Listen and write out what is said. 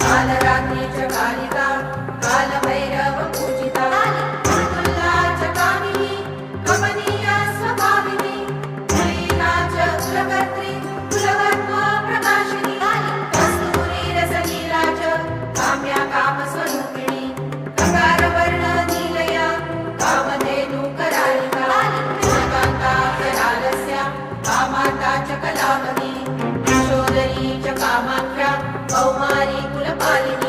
कालरात्री च कालिका कालभैरव पूजिता तुल्ला च कामिनी कमनीया स्वभाविनी लीला च कुलकर्त्री कुलकर्म प्रकाशिनी कस्तूरी रसलीला च काम्या कामस्वरूपिणी ककारवर्ण नीलया कामधेनु करालिका कान्ता करालस्या कामाता च कलावती यशोदरी च कामाख्या कौमारी कुलपालिनी